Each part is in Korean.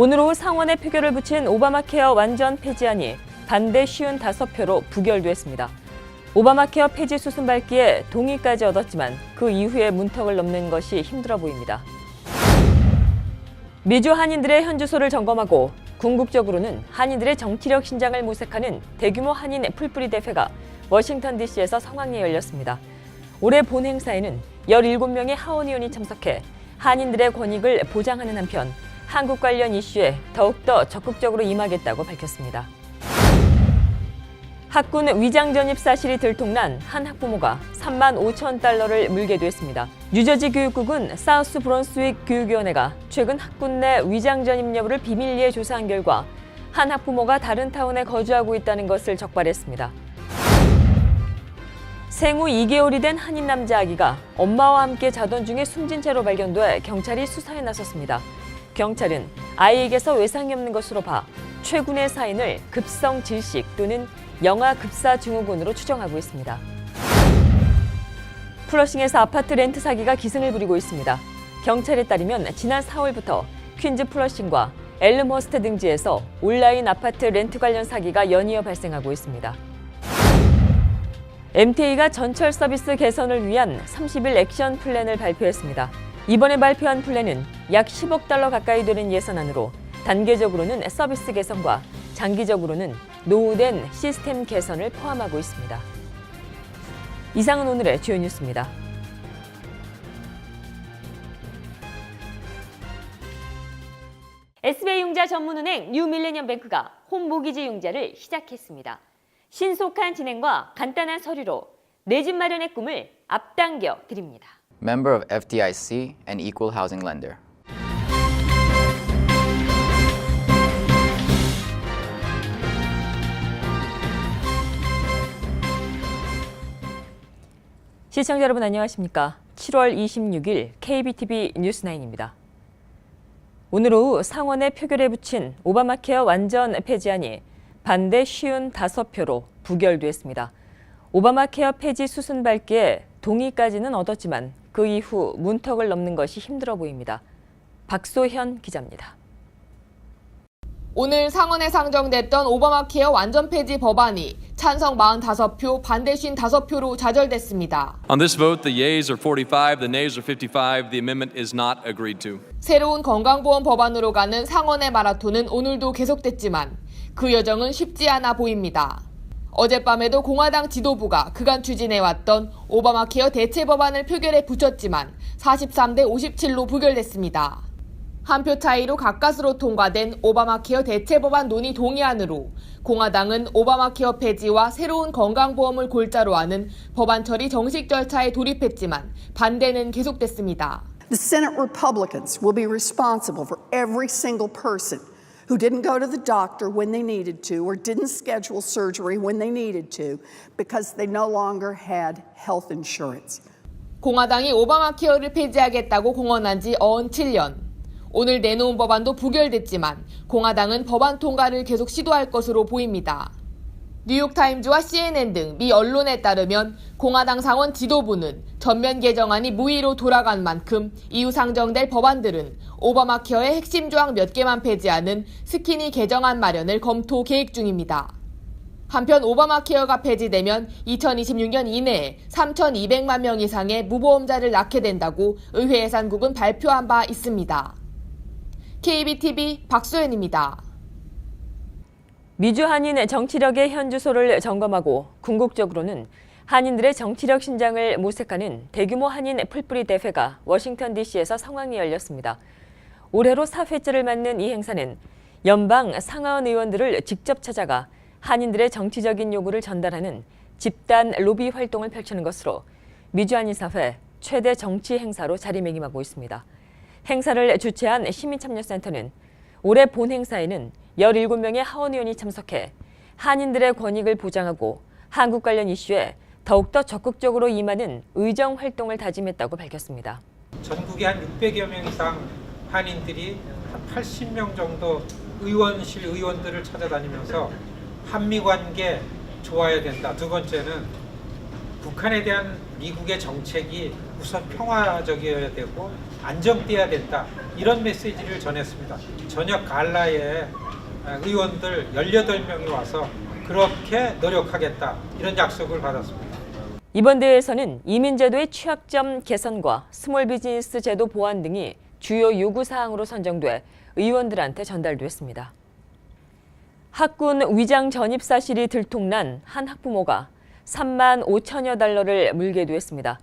오늘 오후 상원에 표결을 붙인 오바마 케어 완전 폐지안이 반대 55표로 부결됐습니다. 오바마 케어 폐지 수순 밟기에 동의까지 얻었지만 그 이후에 문턱을 넘는 것이 힘들어 보입니다. 미주 한인들의 현주소를 점검하고 궁극적으로는 한인들의 정치력 신장을 모색하는 대규모 한인 풀뿌리 대회가 워싱턴 DC에서 성황리에 열렸습니다. 올해 본 행사에는 17명의 하원의원이 참석해 한인들의 권익을 보장하는 한편 한국 관련 이슈에 더욱더 적극적으로 임하겠다고 밝혔습니다. 학군 위장 전입 사실이 들통난 한 학부모가 3만 5천 달러를 물게 됐습니다. 뉴저지 교육국은 사우스 브런스윅 교육위원회가 최근 학군 내 위장 전입 여부를 비밀리에 조사한 결과 한 학부모가 다른 타운에 거주하고 있다는 것을 적발했습니다. 생후 2개월이 된 한인 남자 아기가 엄마와 함께 자던 중에 숨진 채로 발견돼 경찰이 수사에 나섰습니다. 경찰은 아이에게서 외상이 없는 것으로 봐 최군의 사인을 급성 질식 또는 영아 급사 증후군으로 추정하고 있습니다. 플러싱에서 아파트 렌트 사기가 기승을 부리고 있습니다. 경찰에 따르면 지난 4월부터 퀸즈 플러싱과 엘름허스트 등지에서 온라인 아파트 렌트 관련 사기가 연이어 발생하고 있습니다. MTA가 전철 서비스 개선을 위한 30일 액션 플랜을 발표했습니다. 이번에 발표한 플랜은 약 10억 달러 가까이 되는 예산안으로 단계적으로는 서비스 개선과 장기적으로는 노후된 시스템 개선을 포함하고 있습니다. 이상은 오늘의 주요 뉴스입니다. SBI융자 전문은행 뉴밀레니엄뱅크가 홈모기지 융자를 시작했습니다. 신속한 진행과 간단한 서류로 내 집 마련의 꿈을 앞당겨 드립니다. Member of FDIC and equal housing lender. 시청자 여러분 안녕하십니까? 7월 26일 KBTV 뉴스9입니다. 오늘 오후 상원에 표결에 붙인 오바마 케어 완전 폐지안이 반대 55표로 부결됐습니다. 오바마 케어 폐지 수순 밟기에 동의까지는 얻었지만 그 이후 문턱을 넘는 것이 힘들어 보입니다. 박소현 기자입니다. 오늘 상원에 상정됐던 오바마 케어 완전 폐지 법안이 찬성 45표, 반대 55표로 좌절됐습니다. On this vote, the yeas are 45, the nays are 55. The amendment is not agreed to. 새로운 건강보험 법안으로 가는 상원의 마라톤은 오늘도 계속됐지만 그 여정은 쉽지 않아 보입니다. 어젯밤에도 공화당 지도부가 그간 추진해왔던 오바마 케어 대체 법안을 표결에 붙였지만 43대 57로 부결됐습니다. 한 표 차이로 가까스로 통과된 오바마 케어 대체 법안 논의 동의안으로 공화당은 오바마 케어 폐지와 새로운 건강보험을 골자로 하는 법안 처리 정식 절차에 돌입했지만 반대는 계속됐습니다. The Senate Republicans will be responsible for every single person who didn't go to the doctor when they needed to or didn't schedule surgery when they needed to because they no longer had health insurance. 공화당이 오바마 케어를 폐지하겠다고 공언한 지 어언 7년. 오늘 내놓은 법안도 부결됐지만 공화당은 법안 통과를 계속 시도할 것으로 보입니다. 뉴욕타임즈와 CNN 등 미 언론에 따르면 공화당 상원 지도부는 전면 개정안이 무의로 돌아간 만큼 이후 상정될 법안들은 오바마 케어의 핵심 조항 몇 개만 폐지하는 스키니 개정안 마련을 검토 계획 중입니다. 한편 오바마 케어가 폐지되면 2026년 이내에 3,200만 명 이상의 무보험자를 낳게 된다고 의회 예산국은 발표한 바 있습니다. KBTV 박소연입니다. 미주 한인의 정치력의 현주소를 점검하고 궁극적으로는 한인들의 정치력 신장을 모색하는 대규모 한인 풀뿌리 대회가 워싱턴 DC에서 성황리에 열렸습니다. 올해로 4회째를 맞는 이 행사는 연방 상하원 의원들을 직접 찾아가 한인들의 정치적인 요구를 전달하는 집단 로비 활동을 펼치는 것으로 미주 한인사회 최대 정치 행사로 자리매김하고 있습니다. 행사를 주최한 시민참여센터는 올해 본 행사에는 17명의 하원의원이 참석해 한인들의 권익을 보장하고 한국 관련 이슈에 더욱더 적극적으로 임하는 의정 활동을 다짐했다고 밝혔습니다. 전국에 한 600여 명 이상 한인들이 한 80명 정도 의원실 의원들을 찾아다니면서 한미 관계 좋아야 된다. 두 번째는 북한에 대한 미국의 정책이 우선 평화적이어야 되고 안정돼야 된다. 이런 메시지를 전했습니다. 저녁 갈라에 의원들 18명이 와서 그렇게 노력하겠다. 이런 약속을 받았습니다. 이번 대회에서는 이민제도의 취약점 개선과 스몰 비즈니스 제도 보완 등이 주요 요구사항으로 선정돼 의원들한테 전달됐습니다. 학군 위장 전입 사실이 들통난 한 학부모가 3만 5천여 달러를 물게 됐습니다.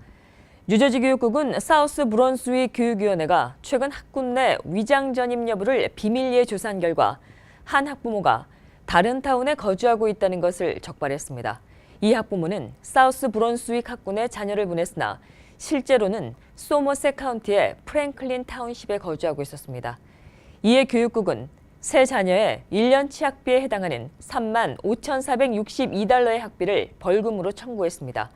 뉴저지 교육국은 사우스 브런스윅 교육위원회가 최근 학군 내 위장 전입 여부를 비밀리에 조사한 결과 한 학부모가 다른 타운에 거주하고 있다는 것을 적발했습니다. 이 학부모는 사우스 브런스윅 학군에 자녀를 보냈으나 실제로는 소머셋 카운티의 프랭클린 타운십에 거주하고 있었습니다. 이에 교육국은 세 자녀의 1년치 학비에 해당하는 3만 5,462달러의 학비를 벌금으로 청구했습니다.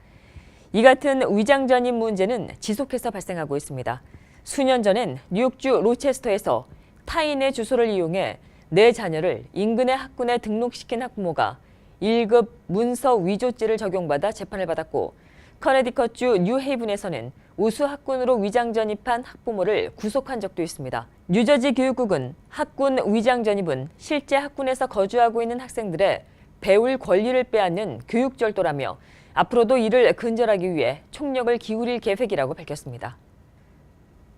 이 같은 위장 전입 문제는 지속해서 발생하고 있습니다. 수년 전엔 뉴욕주 로체스터에서 타인의 주소를 이용해 내 자녀를 인근의 학군에 등록시킨 학부모가 1급 문서 위조죄를 적용받아 재판을 받았고, 커네디컷주 뉴헤이븐에서는 우수 학군으로 위장 전입한 학부모를 구속한 적도 있습니다. 뉴저지 교육국은 학군 위장 전입은 실제 학군에서 거주하고 있는 학생들의 배울 권리를 빼앗는 교육절도라며 앞으로도 이를 근절하기 위해 총력을 기울일 계획이라고 밝혔습니다.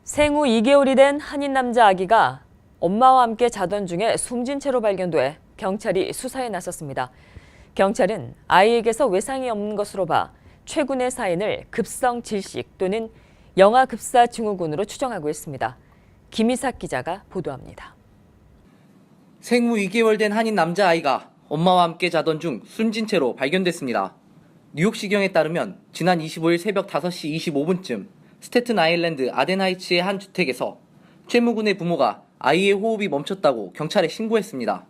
생후 2개월이 된 한인 남자 아기가 엄마와 함께 자던 중에 숨진 채로 발견돼 경찰이 수사에 나섰습니다. 경찰은 아이에게서 외상이 없는 것으로 봐 최근의 사인을 급성 질식 또는 영아급사 증후군으로 추정하고 있습니다. 김희삭 기자가 보도합니다. 생후 2개월 된 한인 남자아이가 엄마와 함께 자던 중 숨진 채로 발견됐습니다. 뉴욕시경에 따르면 지난 25일 새벽 5시 25분쯤 스태튼 아일랜드 아덴하이츠의 한 주택에서 최모 군의 부모가 아이의 호흡이 멈췄다고 경찰에 신고했습니다.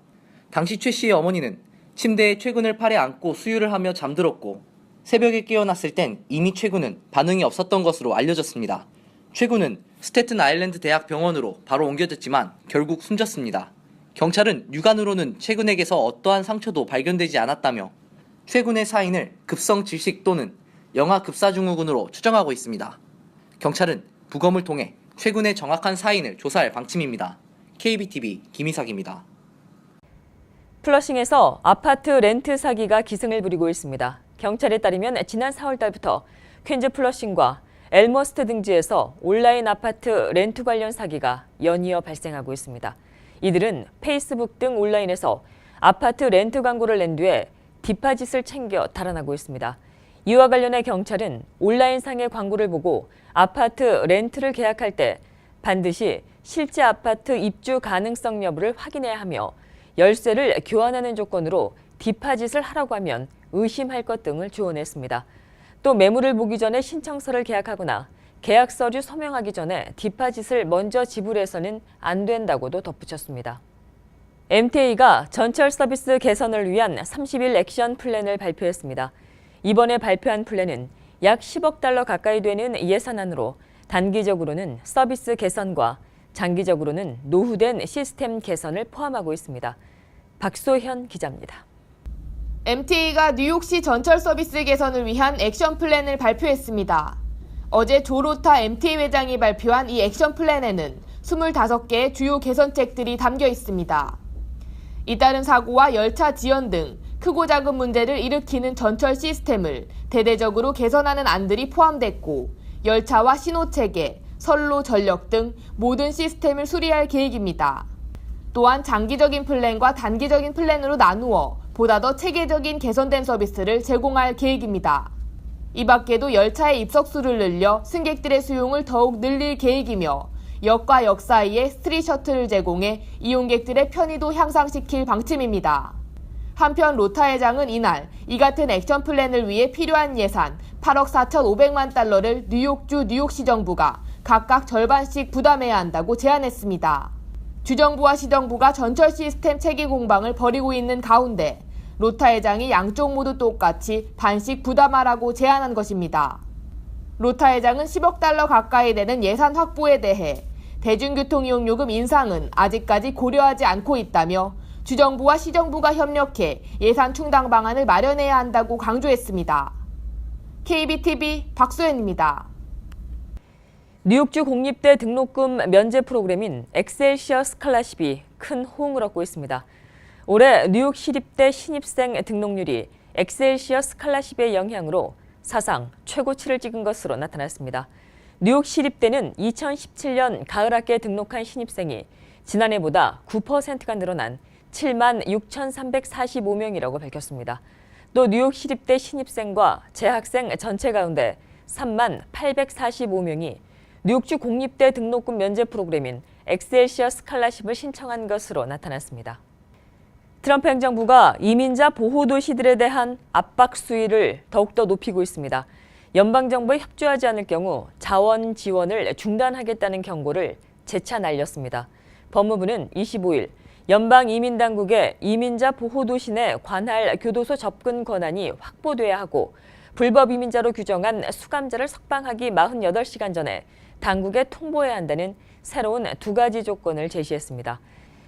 당시 최 씨의 어머니는 침대에 최 군을 팔에 안고 수유를 하며 잠들었고, 새벽에 깨어났을 땐 이미 최 군은 반응이 없었던 것으로 알려졌습니다. 최 군은 스태튼 아일랜드 대학 병원으로 바로 옮겨졌지만 결국 숨졌습니다. 경찰은 육안으로는 최 군에게서 어떠한 상처도 발견되지 않았다며 최 군의 사인을 급성 질식 또는 영아급사증후군으로 추정하고 있습니다. 경찰은 부검을 통해 최 군의 정확한 사인을 조사할 방침입니다. KBTV 김희삭입니다. 플러싱에서 아파트 렌트 사기가 기승을 부리고 있습니다. 경찰에 따르면 지난 4월 달부터 퀸즈 플러싱과 엘머스트 등지에서 온라인 아파트 렌트 관련 사기가 연이어 발생하고 있습니다. 이들은 페이스북 등 온라인에서 아파트 렌트 광고를 낸 뒤에 디파짓을 챙겨 달아나고 있습니다. 이와 관련해 경찰은 온라인상의 광고를 보고 아파트 렌트를 계약할 때 반드시 실제 아파트 입주 가능성 여부를 확인해야 하며 열쇠를 교환하는 조건으로 디파짓을 하라고 하면 의심할 것 등을 조언했습니다. 또 매물을 보기 전에 신청서를 계약하거나 계약 서류 서명하기 전에 디파짓을 먼저 지불해서는 안 된다고도 덧붙였습니다. MTA가 전철 서비스 개선을 위한 30일 액션 플랜을 발표했습니다. 이번에 발표한 플랜은 약 10억 달러 가까이 되는 예산안으로 단기적으로는 서비스 개선과 장기적으로는 노후된 시스템 개선을 포함하고 있습니다. 박소현 기자입니다. MTA가 뉴욕시 전철 서비스 개선을 위한 액션 플랜을 발표했습니다. 어제 조 로타 MTA 회장이 발표한 이 액션 플랜에는 25개의 주요 개선책들이 담겨 있습니다. 잇따른 사고와 열차 지연 등 크고 작은 문제를 일으키는 전철 시스템을 대대적으로 개선하는 안들이 포함됐고, 열차와 신호체계, 선로 전력 등 모든 시스템을 수리할 계획입니다. 또한 장기적인 플랜과 단기적인 플랜으로 나누어 보다 더 체계적인 개선된 서비스를 제공할 계획입니다. 이 밖에도 열차의 입석수를 늘려 승객들의 수용을 더욱 늘릴 계획이며, 역과 역 사이에 스트릿 셔틀을 제공해 이용객들의 편의도 향상시킬 방침입니다. 한편 로타 회장은 이날 이 같은 액션 플랜을 위해 필요한 예산 8억 4,500만 달러를 뉴욕주 뉴욕시 정부가 각각 절반씩 부담해야 한다고 제안했습니다. 주정부와 시정부가 전철 시스템 체계 공방을 벌이고 있는 가운데 로타 회장이 양쪽 모두 똑같이 반씩 부담하라고 제안한 것입니다. 로타 회장은 10억 달러 가까이 되는 예산 확보에 대해 대중교통 이용요금 인상은 아직까지 고려하지 않고 있다며 주정부와 시정부가 협력해 예산 충당 방안을 마련해야 한다고 강조했습니다. KBTV 박소연입니다. 뉴욕주 공립대 등록금 면제 프로그램인 엑셀시어 스칼라십이 큰 호응을 얻고 있습니다. 올해 뉴욕 시립대 신입생 등록률이 엑셀시어 스칼라십의 영향으로 사상 최고치를 찍은 것으로 나타났습니다. 뉴욕 시립대는 2017년 가을 학기에 등록한 신입생이 지난해보다 9%가 늘어난 7만 6,345명이라고 밝혔습니다. 또 뉴욕 시립대 신입생과 재학생 전체 가운데 3만 845명이 뉴욕주 공립대 등록금 면제 프로그램인 엑셀시어 스칼라십을 신청한 것으로 나타났습니다. 트럼프 행정부가 이민자 보호 도시들에 대한 압박 수위를 더욱더 높이고 있습니다. 연방정부에 협조하지 않을 경우 자원 지원을 중단하겠다는 경고를 재차 날렸습니다. 법무부는 25일 연방이민당국에 이민자 보호 도시 내 관할 교도소 접근 권한이 확보돼야 하고 불법 이민자로 규정한 수감자를 석방하기 48시간 전에 당국에 통보해야 한다는 새로운 2가지 조건을 제시했습니다.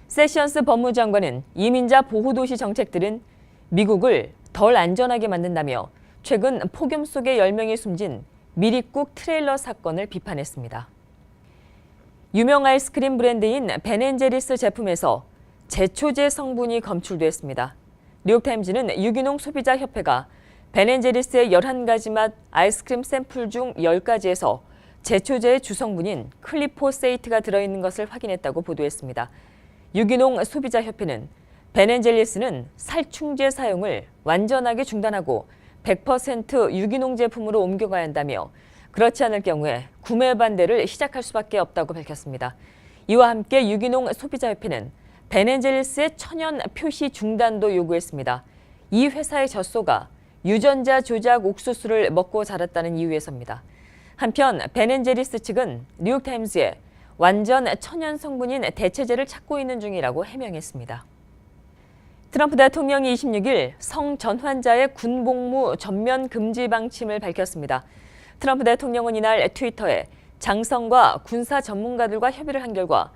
세션스 법무장관은 이민자 보호도시 정책들은 미국을 덜 안전하게 만든다며 최근 폭염 속에 10명이 숨진 미립국 트레일러 사건을 비판했습니다. 유명 아이스크림 브랜드인 벤앤제리스 제품에서 제초제 성분이 검출됐습니다. 뉴욕타임즈는 유기농 소비자협회가 벤앤제리스의 11가지 맛 아이스크림 샘플 중 10가지에서 제초제의 주성분인 클리포세이트가 들어있는 것을 확인했다고 보도했습니다. 유기농 소비자협회는 벤앤제리스는 살충제 사용을 완전하게 중단하고 100% 유기농 제품으로 옮겨가야 한다며 그렇지 않을 경우에 구매 반대를 시작할 수밖에 없다고 밝혔습니다. 이와 함께 유기농 소비자협회는 벤앤제리스의 천연 표시 중단도 요구했습니다. 이 회사의 젖소가 유전자 조작 옥수수를 먹고 자랐다는 이유에서입니다. 한편 벤앤제리스 측은 뉴욕타임즈에 완전 천연 성분인 대체제를 찾고 있는 중이라고 해명했습니다. 트럼프 대통령이 26일 성전환자의 군복무 전면 금지 방침을 밝혔습니다. 트럼프 대통령은 이날 트위터에 장성과 군사 전문가들과 협의를 한 결과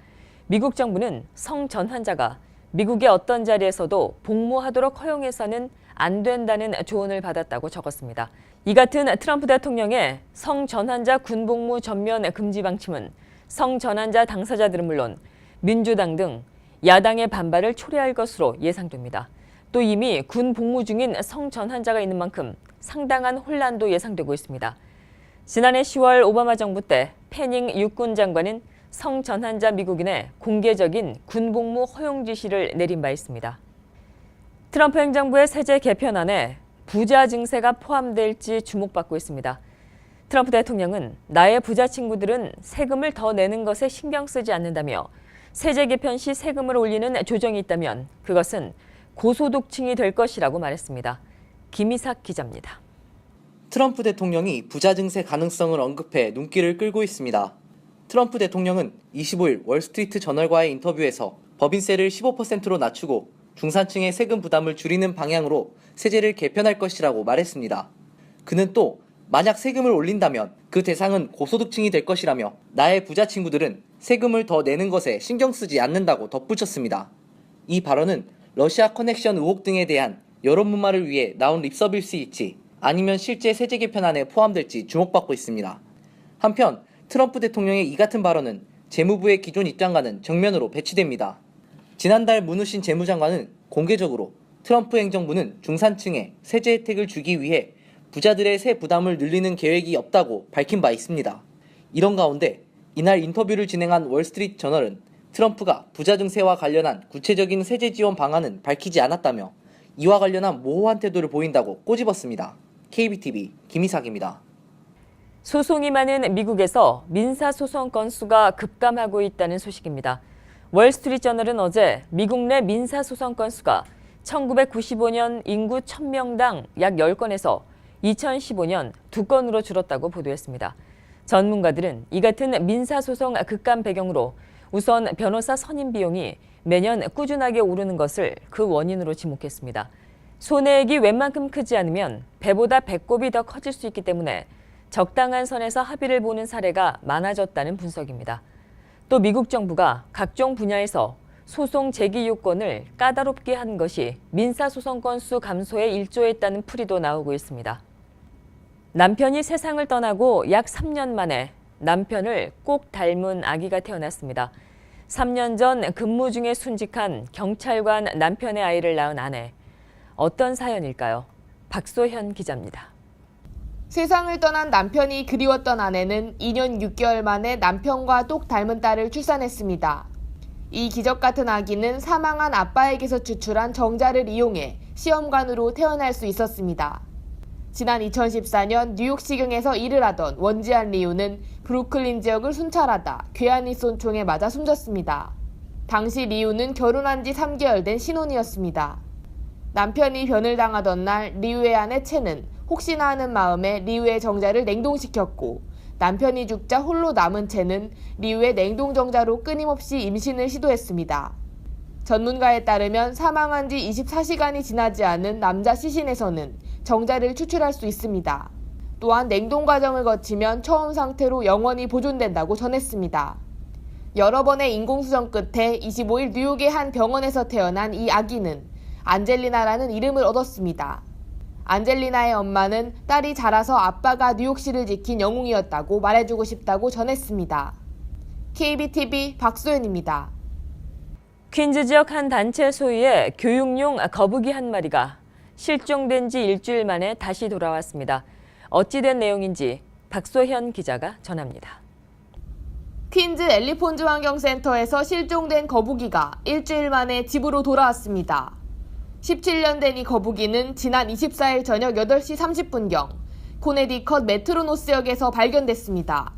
미국 정부는 성전환자가 미국의 어떤 자리에서도 복무하도록 허용해서는 안 된다는 조언을 받았다고 적었습니다. 이 같은 트럼프 대통령의 성전환자 군복무 전면 금지 방침은 성전환자 당사자들은 물론 민주당 등 야당의 반발을 초래할 것으로 예상됩니다. 또 이미 군 복무 중인 성전환자가 있는 만큼 상당한 혼란도 예상되고 있습니다. 지난해 10월 오바마 정부 때 패닝 육군 장관은 성전환자 미국인의 공개적인 군복무 허용 지시를 내린 바 있습니다. 트럼프 행정부의 세제 개편안에 부자 증세가 포함될지 주목받고 있습니다. 트럼프 대통령은 나의 부자 친구들은 세금을 더 내는 것에 신경 쓰지 않는다며 세제 개편 시 세금을 올리는 조정이 있다면 그것은 고소득층이 될 것이라고 말했습니다. 김희삭 기자입니다. 트럼프 대통령이 부자 증세 가능성을 언급해 눈길을 끌고 있습니다. 트럼프 대통령은 25일 월스트리트 저널과의 인터뷰에서 법인세를 15%로 낮추고 중산층의 세금 부담을 줄이는 방향으로 세제를 개편할 것이라고 말했습니다. 그는 또 만약 세금을 올린다면 그 대상은 고소득층이 될 것이라며 나의 부자 친구들은 세금을 더 내는 것에 신경 쓰지 않는다고 덧붙였습니다. 이 발언은 러시아 커넥션 의혹 등에 대한 여론문마를 위해 나온 립서비스일지 아니면 실제 세제 개편안에 포함될지 주목받고 있습니다. 한편 트럼프 대통령의 이 같은 발언은 재무부의 기존 입장과는 정면으로 배치됩니다. 지난달 문우신 재무장관은 공개적으로 트럼프 행정부는 중산층에 세제 혜택을 주기 위해 부자들의 세 부담을 늘리는 계획이 없다고 밝힌 바 있습니다. 이런 가운데 이날 인터뷰를 진행한 월스트리트 저널은 트럼프가 부자 증세와 관련한 구체적인 세제 지원 방안은 밝히지 않았다며 이와 관련한 모호한 태도를 보인다고 꼬집었습니다. KBTV 김희삭입니다. 소송이 많은 미국에서 민사소송 건수가 급감하고 있다는 소식입니다. 월스트리트저널은 어제 미국 내 민사소송 건수가 1995년 인구 1000명당 약 10건에서 2015년 2건으로 줄었다고 보도했습니다. 전문가들은 이 같은 민사소송 급감 배경으로 우선 변호사 선임 비용이 매년 꾸준하게 오르는 것을 그 원인으로 지목했습니다. 손해액이 웬만큼 크지 않으면 배보다 배꼽이 더 커질 수 있기 때문에 적당한 선에서 합의를 보는 사례가 많아졌다는 분석입니다. 또 미국 정부가 각종 분야에서 소송 제기 요건을 까다롭게 한 것이 민사소송 건수 감소에 일조했다는 풀이도 나오고 있습니다. 남편이 세상을 떠나고 약 3년 만에 남편을 꼭 닮은 아기가 태어났습니다. 3년 전 근무 중에 순직한 경찰관 남편의 아이를 낳은 아내. 어떤 사연일까요? 박소현 기자입니다. 세상을 떠난 남편이 그리웠던 아내는 2년 6개월 만에 남편과 똑 닮은 딸을 출산했습니다. 이 기적 같은 아기는 사망한 아빠에게서 추출한 정자를 이용해 시험관으로 태어날 수 있었습니다. 지난 2014년 뉴욕시경에서 일을 하던 원지한 리우는 브루클린 지역을 순찰하다 괴한이 쏜 총에 맞아 숨졌습니다. 당시 리우는 결혼한 지 3개월 된 신혼이었습니다. 남편이 변을 당하던 날 리우의 아내 채는 혹시나 하는 마음에 리우의 정자를 냉동시켰고 남편이 죽자 홀로 남은 채는 리우의 냉동 정자로 끊임없이 임신을 시도했습니다. 전문가에 따르면 사망한 지 24시간이 지나지 않은 남자 시신에서는 정자를 추출할 수 있습니다. 또한 냉동 과정을 거치면 처음 상태로 영원히 보존된다고 전했습니다. 여러 번의 인공수정 끝에 25일 뉴욕의 한 병원에서 태어난 이 아기는 안젤리나라는 이름을 얻었습니다. 안젤리나의 엄마는 딸이 자라서 아빠가 뉴욕시를 지킨 영웅이었다고 말해주고 싶다고 전했습니다. KBTV 박소연입니다. 퀸즈 지역 한 단체 소유의 교육용 거북이 한 마리가 실종된 지 일주일 만에 다시 돌아왔습니다. 어찌된 내용인지 박소현 기자가 전합니다. 퀸즈 엘리폰즈 환경센터에서 실종된 거북이가 일주일 만에 집으로 돌아왔습니다. 17년 된 이 거북이는 지난 24일 저녁 8시 30분경 코네디컷 메트로노스역에서 발견됐습니다.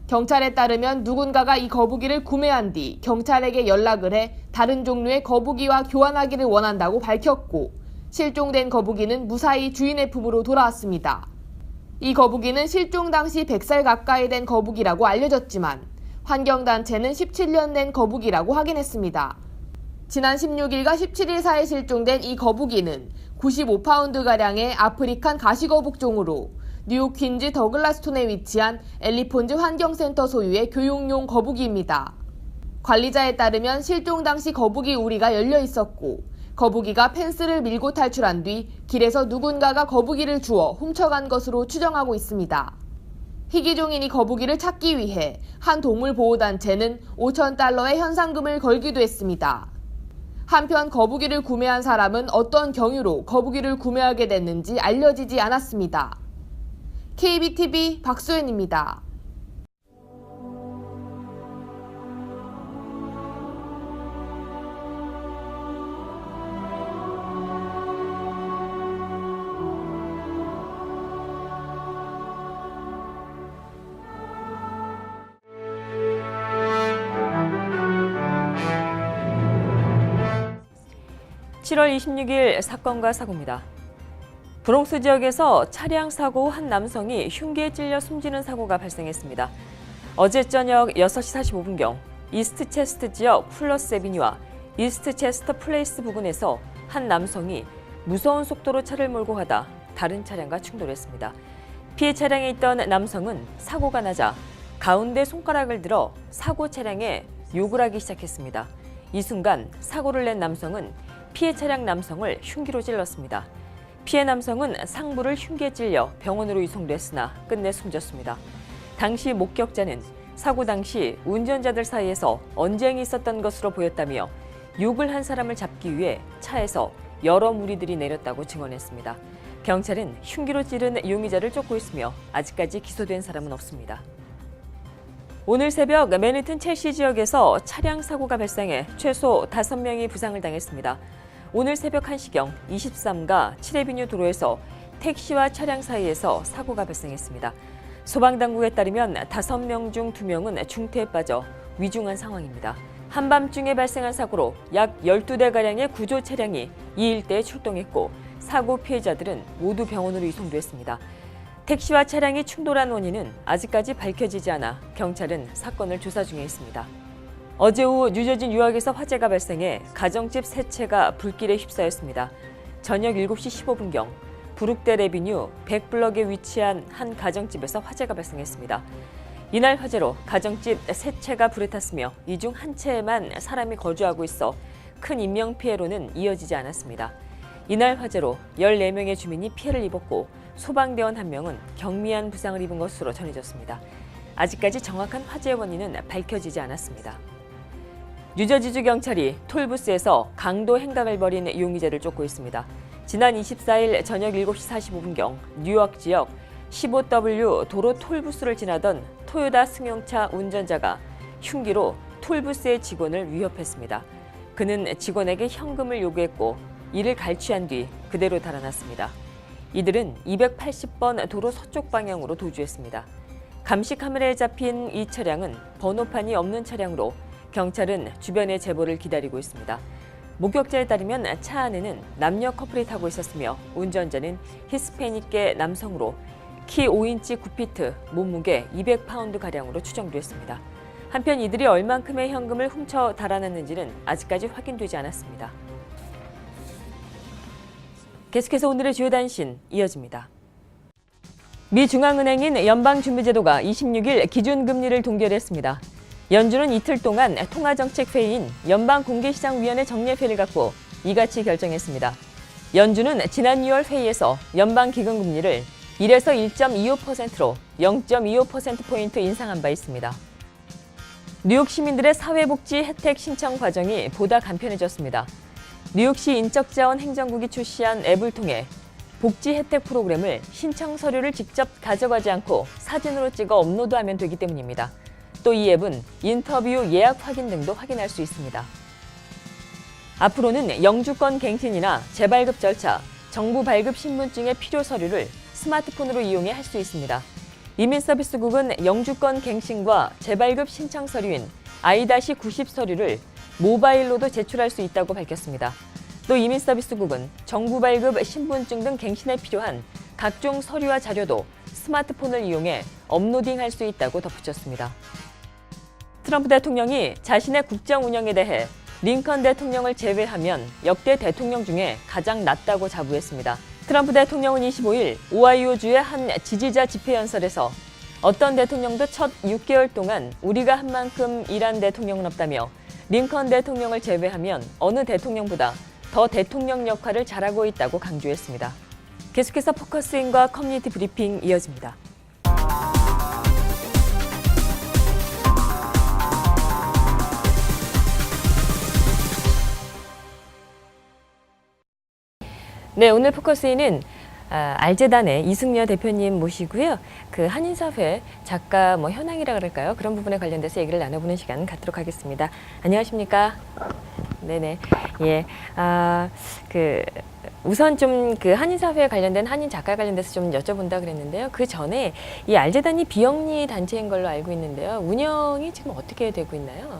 경찰에 따르면 누군가가 이 거북이를 구매한 뒤 경찰에게 연락을 해 다른 종류의 거북이와 교환하기를 원한다고 밝혔고 실종된 거북이는 무사히 주인의 품으로 돌아왔습니다. 이 거북이는 실종 당시 100살 가까이 된 거북이라고 알려졌지만 환경단체는 17년 된 거북이라고 확인했습니다. 지난 16일과 17일 사이 실종된 이 거북이는 95파운드가량의 아프리칸 가시거북종으로 뉴욕 퀸즈 더글라스톤에 위치한 엘리폰즈 환경센터 소유의 교육용 거북이입니다. 관리자에 따르면 실종 당시 거북이 우리가 열려 있었고 거북이가 펜스를 밀고 탈출한 뒤 길에서 누군가가 거북이를 주워 훔쳐간 것으로 추정하고 있습니다. 희귀종인 이 거북이를 찾기 위해 한 동물보호단체는 $5,000의 현상금을 걸기도 했습니다. 한편 거북이를 구매한 사람은 어떤 경위로 거북이를 구매하게 됐는지 알려지지 않았습니다. KBTV 박소연입니다. (7월 26일) 사건과 사고입니다. 브롱스 지역에서 차량 사고 후 한 남성이 흉기에 찔려 숨지는 사고가 발생했습니다. 어제 저녁 6시 45분경 이스트 체스트 지역 플러스 에비뉴와 이스트 체스트 플레이스 부근에서 한 남성이 무서운 속도로 차를 몰고 가다 다른 차량과 충돌했습니다. 피해 차량에 있던 남성은 사고가 나자 가운데 손가락을 들어 사고 차량에 욕을 하기 시작했습니다. 이 순간 사고를 낸 남성은 피해 차량 남성을 흉기로 찔렀습니다. 피해 남성은 상부를 흉기에 찔려 병원으로 이송됐으나 끝내 숨졌습니다. 당시 목격자는 사고 당시 운전자들 사이에서 언쟁이 있었던 것으로 보였다며 욕을 한 사람을 잡기 위해 차에서 여러 무리들이 내렸다고 증언했습니다. 경찰은 흉기로 찌른 용의자를 쫓고 있으며 아직까지 기소된 사람은 없습니다. 오늘 새벽 맨해튼 첼시 지역에서 차량 사고가 발생해 최소 5명이 부상을 당했습니다. 오늘 새벽 1시경 23가 7에비뉴 도로에서 택시와 차량 사이에서 사고가 발생했습니다. 소방당국에 따르면 5명 중 2명은 중태에 빠져 위중한 상황입니다. 한밤중에 발생한 사고로 약 12대가량의 구조 차량이 이 일대에 출동했고 사고 피해자들은 모두 병원으로 이송됐습니다. 택시와 차량이 충돌한 원인은 아직까지 밝혀지지 않아 경찰은 사건을 조사 중에 있습니다. 어제 오후 뉴저지 뉴욕에서 화재가 발생해 가정집 3채가 불길에 휩싸였습니다. 저녁 7시 15분경 브룩델 에비뉴 100블럭에 위치한 한 가정집에서 화재가 발생했습니다. 이날 화재로 가정집 3채가 불에 탔으며 이 중 한 채에만 사람이 거주하고 있어 큰 인명피해로는 이어지지 않았습니다. 이날 화재로 14명의 주민이 피해를 입었고 소방대원 1명은 경미한 부상을 입은 것으로 전해졌습니다. 아직까지 정확한 화재 원인은 밝혀지지 않았습니다. 뉴저지주 경찰이 톨부스에서 강도 행각을 벌인 용의자를 쫓고 있습니다. 지난 24일 저녁 7시 45분경 뉴욕 지역 15W 도로 톨부스를 지나던 토요타 승용차 운전자가 흉기로 톨부스의 직원을 위협했습니다. 그는 직원에게 현금을 요구했고 이를 갈취한 뒤 그대로 달아났습니다. 이들은 280번 도로 서쪽 방향으로 도주했습니다. 감시 카메라에 잡힌 이 차량은 번호판이 없는 차량으로 경찰은 주변의 제보를 기다리고 있습니다. 목격자에 따르면 차 안에는 남녀 커플이 타고 있었으며 운전자는 히스패닉계 남성으로 키 5인치 9피트, 몸무게 200파운드가량으로 추정됐습니다. 한편 이들이 얼만큼의 현금을 훔쳐 달아났는지는 아직까지 확인되지 않았습니다. 계속해서 오늘의 주요 단신 이어집니다. 미 중앙은행인 연방준비제도가 26일 기준금리를 동결했습니다. 연준은 이틀 동안 통화정책회의인 연방공개시장위원회 정례회를 갖고 이같이 결정했습니다. 연준은 지난 6월 회의에서 연방기금금리를 1에서 1.25%로 0.25%포인트 인상한 바 있습니다. 뉴욕 시민들의 사회복지 혜택 신청 과정이 보다 간편해졌습니다. 뉴욕시 인적자원 행정국이 출시한 앱을 통해 복지 혜택 프로그램을 신청 서류를 직접 가져가지 않고 사진으로 찍어 업로드하면 되기 때문입니다. 또 이 앱은 인터뷰 예약 확인 등도 확인할 수 있습니다. 앞으로는 영주권 갱신이나 재발급 절차, 정부 발급 신분증의 필요 서류를 스마트폰으로 이용해 할 수 있습니다. 이민서비스국은 영주권 갱신과 재발급 신청 서류인 I-90 서류를 모바일로도 제출할 수 있다고 밝혔습니다. 또 이민서비스국은 정부 발급 신분증 등 갱신에 필요한 각종 서류와 자료도 스마트폰을 이용해 업로딩할 수 있다고 덧붙였습니다. 트럼프 대통령이 자신의 국정 운영에 대해 링컨 대통령을 제외하면 역대 대통령 중에 가장 낮다고 자부했습니다. 트럼프 대통령은 25일 오하이오주의 한 지지자 집회 연설에서 어떤 대통령도 첫 6개월 동안 우리가 한 만큼 일한 대통령은 없다며 링컨 대통령을 제외하면 어느 대통령보다 더 대통령 역할을 잘하고 있다고 강조했습니다. 계속해서 포커스인과 커뮤니티 브리핑 이어집니다. 네, 오늘 포커스인은 알재단의 이승려 대표님 모시고요. 그 한인사회 작가 현황이라 그럴까요? 그런 부분에 관련돼서 얘기를 나눠보는 시간 갖도록 하겠습니다. 안녕하십니까? 네네. 예. 우선 좀 그 한인사회에 관련된 한인 작가 관련돼서 좀 여쭤본다 그랬는데요. 그 전에 이 알재단이 비영리 단체인 걸로 알고 있는데요. 운영이 지금 어떻게 되고 있나요?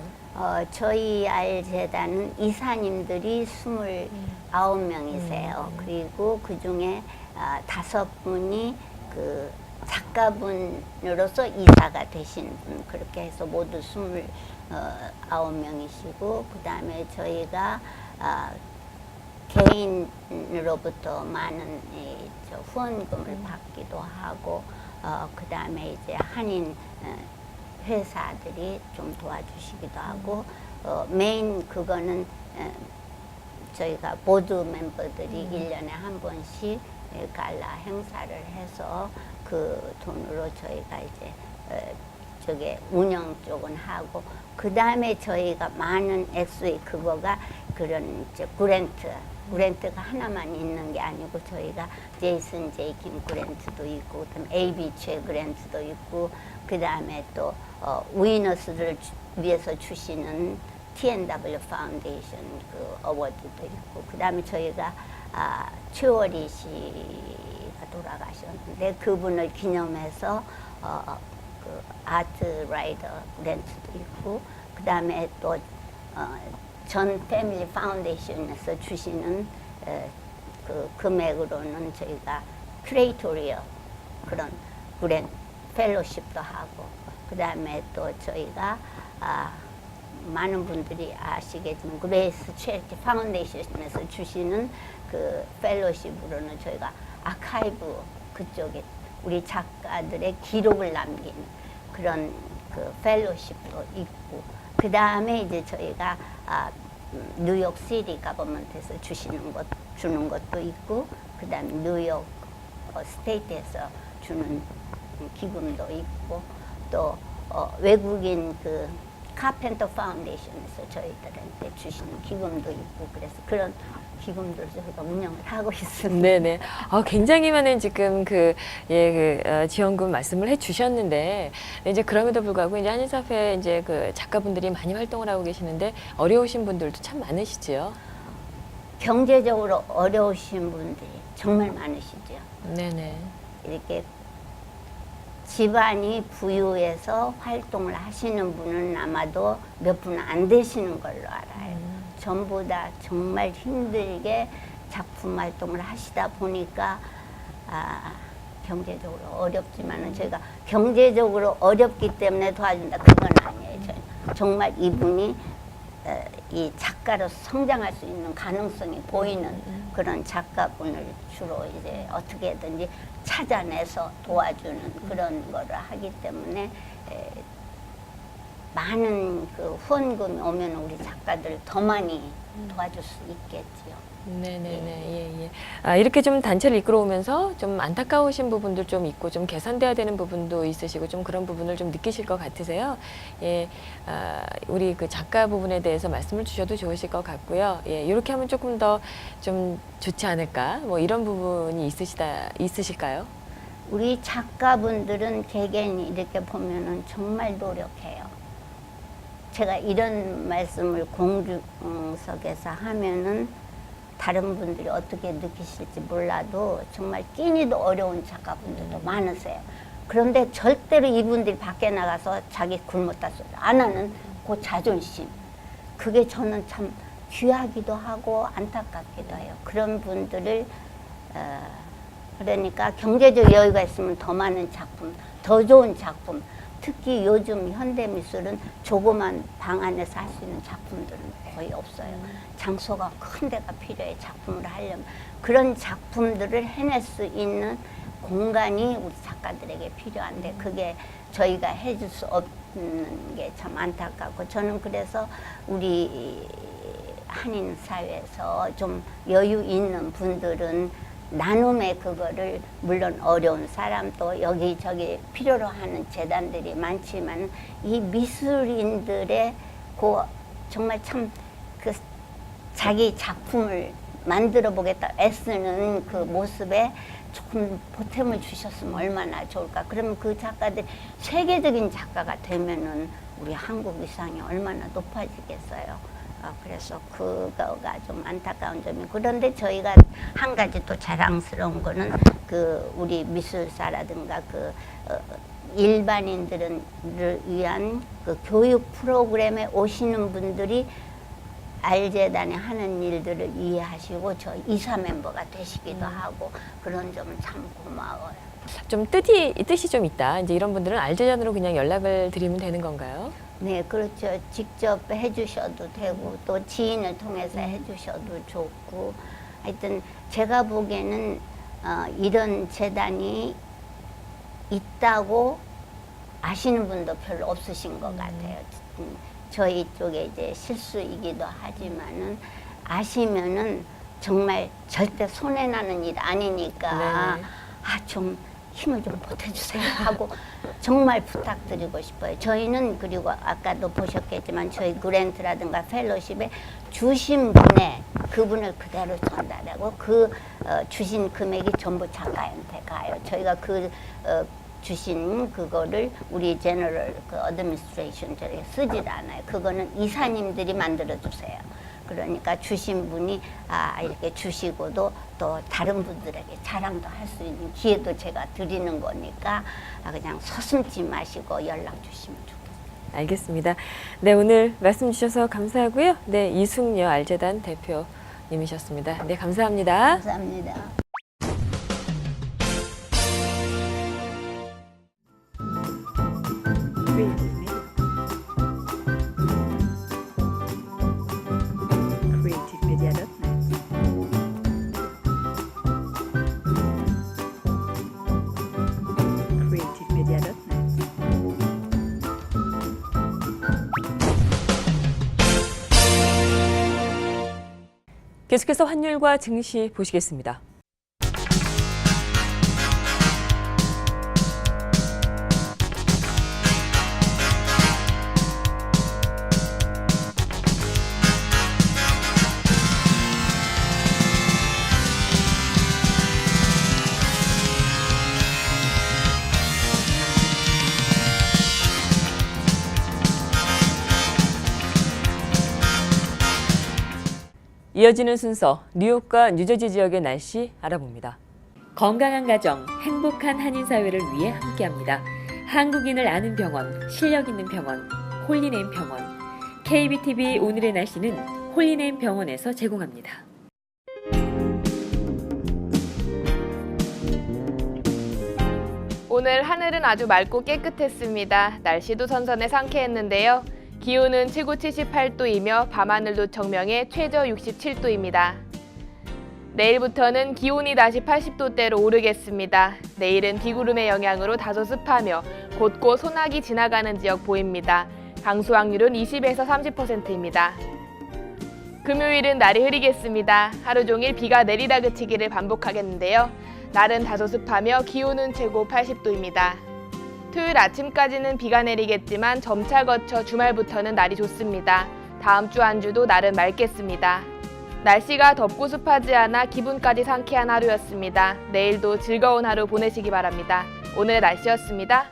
저희 알재단은 이사님들이 29명이세요. 그리고 그 중에 5분이 그 작가분으로서 이사가 되신 분, 그렇게 해서 모두 29명이시고, 그 다음에 저희가 개인으로부터 많은 후원금을 받기도 하고, 그 다음에 이제 한인 회사들이 좀 도와주시기도 하고, 메인 그거는 저희가 보드 멤버들이 1년에 한 번씩 갈라 행사를 해서 그 돈으로 저희가 이제 저게 운영 쪽은 하고, 그 다음에 저희가 많은 액수의 그거가 그런 이제 그랜트가 하나만 있는 게 아니고, 저희가 제이슨 제이킴 그랜트도 있고, 그다음에 AB 최 그랜트도 있고, 그 다음에 또 위너스를 위해서 주시는 TNW 파운데이션 그 어워드도 있고, 그 다음에 저희가 최월희 씨가 돌아가셨는데 그분을 기념해서 그 아트 라이더 그랜트도 있고, 그 다음에 또 전 패밀리 파운데이션에서 주시는 그 금액으로는 저희가 크레이토리어 그런 그랜트 펠로십도 하고, 그 다음에 또 저희가 많은 분들이 아시겠지만 그레이스 체리티 파운데이션에서 주시는 그 펠로십으로는 저희가 아카이브 그쪽에 우리 작가들의 기록을 남기는 그런 그 펠로십도 있고, 그 다음에 이제 저희가 뉴욕 시티 가버먼트에서 주는 것도 있고, 그 다음에 뉴욕 스테이트에서 주는 기금도 있고, 또 외국인 그 카펜터 파운데이션에서 저희들한테 주시는 기금도 있고 그래서 그런 기금들을 저희가 운영을 하고 있습니다. 네네. 굉장히 많은 지금 지원금 말씀을 해주셨는데 이제 그럼에도 불구하고 이제 한인사회 이제 그 작가분들이 많이 활동을 하고 계시는데 어려우신 분들도 참 많으시지요. 경제적으로 어려우신 분들이 정말 많으시죠. 네네. 이렇게 집안이 부유해서 활동을 하시는 분은 아마도 몇 분 안 되시는 걸로 알아요. 전부 다 정말 힘들게 작품 활동을 하시다 보니까 경제적으로 어렵지만은 저희가 경제적으로 어렵기 때문에 도와준다 그건 아니에요. 저희는 정말 이분이 이 작가로서 성장할 수 있는 가능성이 보이는 그런 작가분을 주로 이제 어떻게든지 찾아내서 도와주는 그런 거를 하기 때문에 많은 그 후원금이 오면 우리 작가들 더 많이 도와줄 수 있겠지요. 네네네. 예. 이렇게 좀 단체를 이끌어오면서 좀 안타까우신 부분들 좀 있고 좀 개선돼야 되는 부분도 있으시고 좀 그런 부분을 좀 느끼실 것 같으세요. 예. 우리 그 작가 부분에 대해서 말씀을 주셔도 좋으실 것 같고요. 예. 이렇게 하면 조금 더 좀 좋지 않을까? 뭐 이런 부분이 있으실까요? 우리 작가분들은 개개인이 이렇게 보면은 정말 노력해요. 제가 이런 말씀을 공중석에서 하면은 다른 분들이 어떻게 느끼실지 몰라도 정말 끼니도 어려운 작가분들도 많으세요. 그런데 절대로 이분들이 밖에 나가서 자기 굶었다 소리 안 하는 그 자존심. 그게 저는 참 귀하기도 하고 안타깝기도 해요. 그런 분들을 그러니까 경제적 여유가 있으면 더 많은 작품, 더 좋은 작품, 특히 요즘 현대미술은 조그만 방 안에서 할 수 있는 작품들은 거의 없어요. 장소가 큰 데가 필요해 작품을 하려면. 그런 작품들을 해낼 수 있는 공간이 우리 작가들에게 필요한데 그게 저희가 해줄 수 없는 게 참 안타깝고 저는 그래서 우리 한인 사회에서 좀 여유 있는 분들은 나눔의 그거를 물론 어려운 사람도 여기저기 필요로 하는 재단들이 많지만 이 미술인들의 그 정말 참 그 자기 작품을 만들어 보겠다 애쓰는 그 모습에 조금 보탬을 주셨으면 얼마나 좋을까. 그러면 그 작가들이 세계적인 작가가 되면은 우리 한국 위상이 얼마나 높아지겠어요. 그래서 그거가 좀 안타까운 점이. 그런데 저희가 한 가지 또 자랑스러운 거는 그 우리 미술사라든가 그 일반인들을 위한 그 교육 프로그램에 오시는 분들이 알재단에 하는 일들을 이해하시고 저 이사 멤버가 되시기도 하고 그런 점은 참 고마워요. 좀 뜻이 좀 있다. 이제 이런 분들은 알재단으로 그냥 연락을 드리면 되는 건가요? 네, 그렇죠. 직접 해주셔도 되고 또 지인을 통해서 해주셔도 좋고 하여튼 제가 보기에는 이런 재단이 있다고 아시는 분도 별로 없으신 것 같아요. 저희 쪽에 이제 실수이기도 하지만은 아시면은 정말 절대 손해나는 일 아니니까 좀 힘을 좀 보태주세요 하고 정말 부탁드리고 싶어요. 저희는 그리고 아까도 보셨겠지만 저희 그랜트라든가 펠로십에 주신 분에 그분을 그대로 전달하고 그 주신 금액이 전부 작가한테 가요. 저희가 그 주신 그거를 우리 제너럴 그 어드미니스트레이션 저희 쓰질 않아요. 그거는 이사님들이 만들어 주세요. 그러니까 주신 분이 이렇게 주시고도 또 다른 분들에게 자랑도 할 수 있는 기회도 제가 드리는 거니까 그냥 서슴지 마시고 연락 주시면 좋겠습니다. 알겠습니다. 네, 오늘 말씀 주셔서 감사하고요. 네, 이숙녀 알재단 대표님이셨습니다. 네, 감사합니다. 감사합니다. 계속해서 환율과 증시 보시겠습니다. 이어지는 순서 뉴욕과 뉴저지 지역의 날씨 알아봅니다. 건강한 가정, 행복한 한인 사회를 위해 함께합니다. 한국인을 아는 병원, 실력 있는 병원, 홀리네임 병원. KBTV 오늘의 날씨는 홀리네임 병원에서 제공합니다. 오늘 하늘은 아주 맑고 깨끗했습니다. 날씨도 선선해 상쾌했는데요. 기온은 최고 78도이며 밤하늘도 청명해 최저 67도입니다. 내일부터는 기온이 다시 80도대로 오르겠습니다. 내일은 비구름의 영향으로 다소 습하며 곳곳 소나기 지나가는 지역 보입니다. 강수 확률은 20에서 30%입니다. 금요일은 날이 흐리겠습니다. 하루 종일 비가 내리다 그치기를 반복하겠는데요. 날은 다소 습하며 기온은 최고 80도입니다. 토요일 아침까지는 비가 내리겠지만 점차 거쳐 주말부터는 날이 좋습니다. 다음 주 한 주도 날은 맑겠습니다. 날씨가 덥고 습하지 않아 기분까지 상쾌한 하루였습니다. 내일도 즐거운 하루 보내시기 바랍니다. 오늘의 날씨였습니다.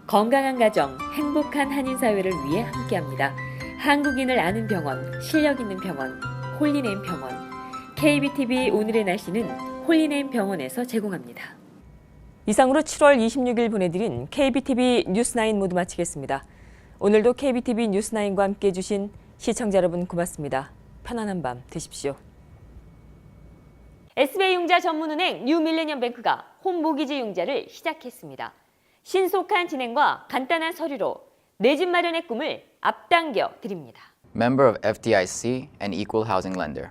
건강한 가정, 행복한 한인 사회를 위해 함께합니다. 한국인을 아는 병원, 실력 있는 병원, 홀리네임 병원. KBTV 오늘의 날씨는 홀리네임 병원에서 제공합니다. 이상으로 7월 26일 보내드린 KBTV 뉴스9 모두 마치겠습니다. 오늘도 KBTV 뉴스9과 함께해 주신 시청자 여러분 고맙습니다. 편안한 밤 되십시오. SBI융자 전문은행 뉴밀레니엄뱅크가 홈모기지 융자를 시작했습니다. 신속한 진행과 간단한 서류로 내 집 마련의 꿈을 앞당겨 드립니다. Member of FDIC and equal housing lender.